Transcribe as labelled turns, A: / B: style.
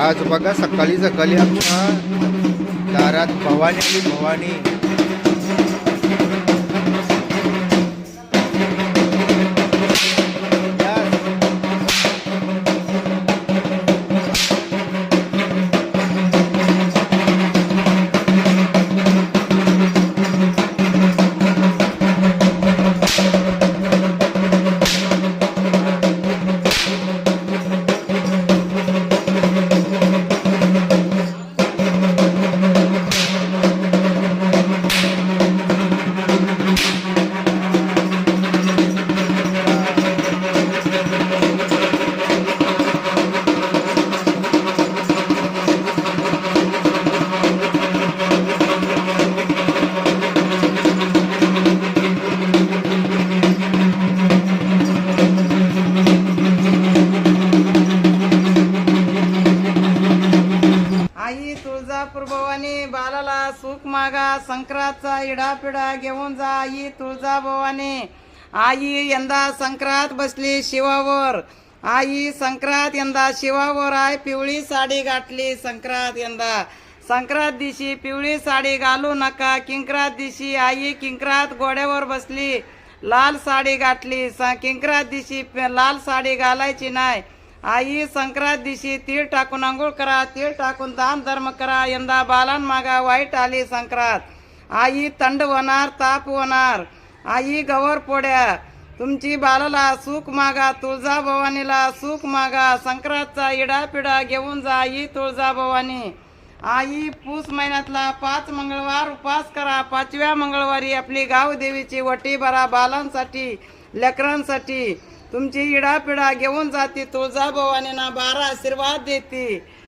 A: आज बघा सकाळी सकाळी आमच्या दारात भवानी आली. भवानी
B: आई तुळजापूर भवानी बालाला सुख मागा, संक्रांतचा इडापिडा घेऊन जा. आई तुळजा भवानी. आई यंदा संक्रांत बसली शिवावर. आई संक्रांत यंदा शिवावर आहे. पिवळी साडी घातली संक्रांत यंदा. संक्रांत दिवशी पिवळी साडी घालू नका. किंक्रांत दिवशी आई किंक्रांत घोड्यावर बसली, लाल साडी घातली. किंक्रांत दिवशी लाल साडी घालायची नाही. आई संक्रांत दिवशी तीळ टाकून आंघोळ करा, तीळ टाकून दान धर्म करा. यंदा बालान मागा वाईट आली संक्रांत. आई थंड होणार, ताप होणार. आई गवर पोड्या. तुमची बालाला सुख मागा, तुळजा भवानीला सुख मागा. संक्रांतचा इडापिडा घेऊन जा आई तुळजा भवानी. आई पूस महिन्यातला 5 मंगळवार उपास करा. 5व्या मंगळवारी आपली गावदेवीची वटी भरा. बालांसाठी लेकरांसाठी तुमची इडापिडा घेऊन जाते तुळजा भवानीना 12 आशीर्वाद देते.